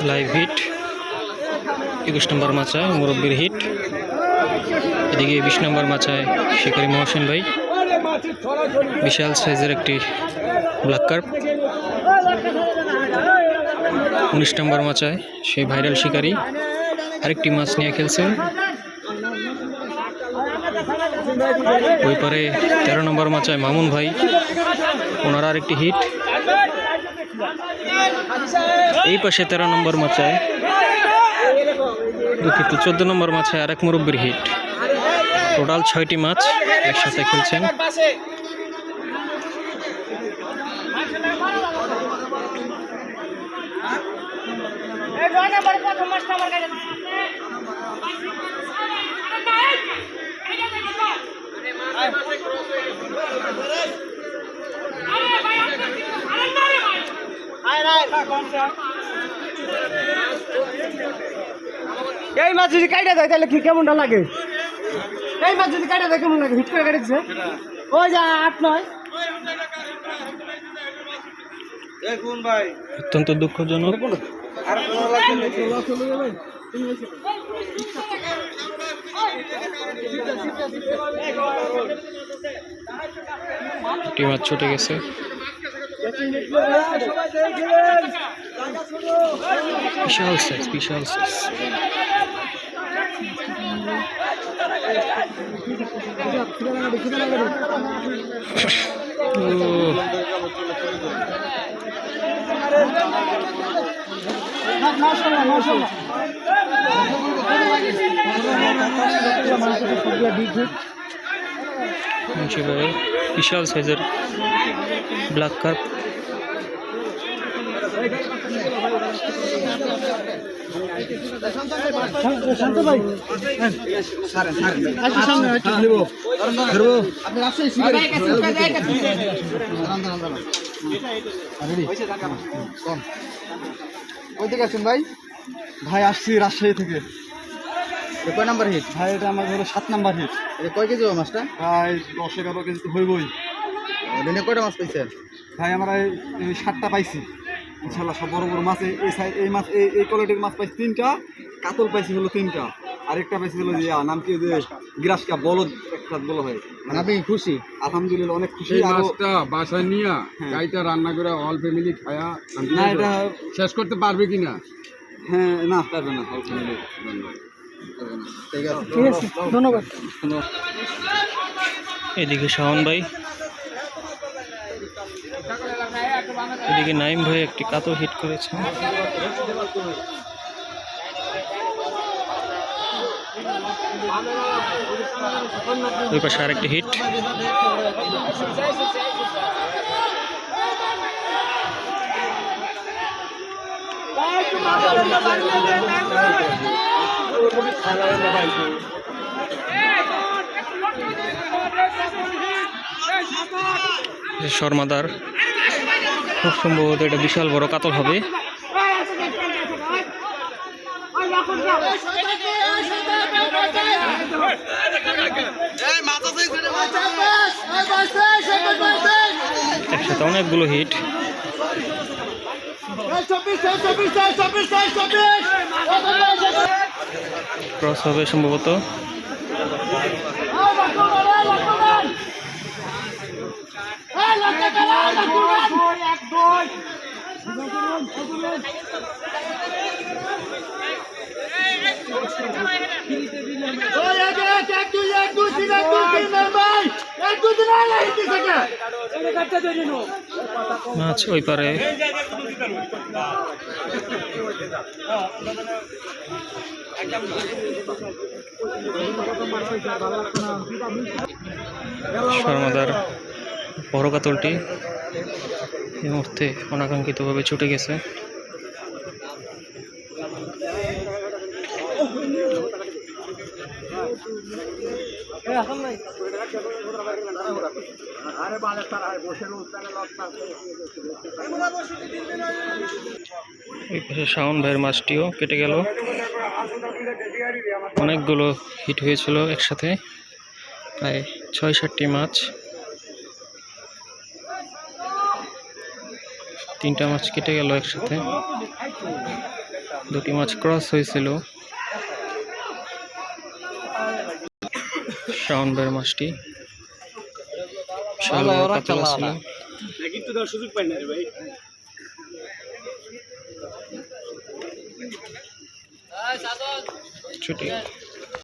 Live hit 21 নম্বর মাচায় মুরব্বীর hit. এদিকে 20 নম্বর মাচায় শিকারী মহসেন ভাই, বিশাল সাইজের একটি ব্ল্যাক কার্প। 19 নম্বর মাচায় সেই ভাইরাল শিকারী আরেকটি মাছ নিয়ে খেলছেন। ওই পারে 13 নম্বর মাচায় মামুন ভাই, ওনার আরেকটি হিট। এই পাশে 13 নম্বর মাচায়, দুঃখিত 14 নম্বর মাচায় আরেক মুরব্বীর হিট। টোটাল 6টি মাছ একসাথে খেলছেন। এই মাছ যদি কাইটা দেয় তাহলে কি কেমনটা লাগে? এই মাছ যদি কাইটা দেয় কেমন লাগে? হিট করে কাটছে ওই যা 8-9। দেখুন ভাই, অত্যন্ত দুঃখজনক। একটি মাছ ছুটে গেছে। বিশাল সাইজ, বিশাল সাইজ। বিশাল সাইজের ব্ল্যাক কার্প। ভাই ভাই আসছি রাজশাহী থেকে। কয় নাম্বার হিট ভাই? এটা আমার ধরো 7 নাম্বার হিট। এটা কয় কেজি মাছটা? ভাই 10-11 কেজি তো হইবই। দিনে কয়টা মাছ পাইছেন ভাই? আমরা এই 7টা পাইছি ইনশাল্লাহ, সব বড় বড় মাছ। এই মাছ এই কোয়ালিটির মাছ পাইছি 3টা, কাতল পাইছি হলো 3টা, আরেকটা পাইছি হলো যে নাম কি, যে গ্রাসকা বলদ একটা বলা হয়। মানে আপনি খুশি? আলহামদুলিল্লাহ অনেক খুশি। মাছটা বাসায় নিয়ে গাইটা রান্না করে অল ফ্যামিলি খায়া না এটা শেষ করতে পারবে কিনা? হ্যাঁ, না পারবে না, অল ফ্যামিলি। ঠিক আছে, ধন্যবাদ। এদিকে শাওন ভাই, এদিকে নাইম ভাই একটি কাতল হিট করেছে। ওই পাশে আরেকটি হিট। শর্মাদার, খুব সম্ভবত এটা বিশাল বড় কাতল হবে। একসাথে অনেকগুলো হিট। ক্রস হবে সম্ভবত। মাছ ওই পারে। শর্মাদার বড় কাতলটি এই মুহূর্তে অনাকাঙ্ক্ষিতভাবে ছুটে গেছে। এই পাশে শাওন ভাইয়ের মাছটিও কেটে গেল। অনেকগুলো হিট হয়েছিল একসাথে, প্রায় 6-7টি মাছ। তিনটা মাছ কেটে গেল একসাথে, দুটি মাছ ক্রস হয়েছিল। শাওন ভাইয়ের মাছটি বিশাল বড় কাতলা ছিল। ছুটি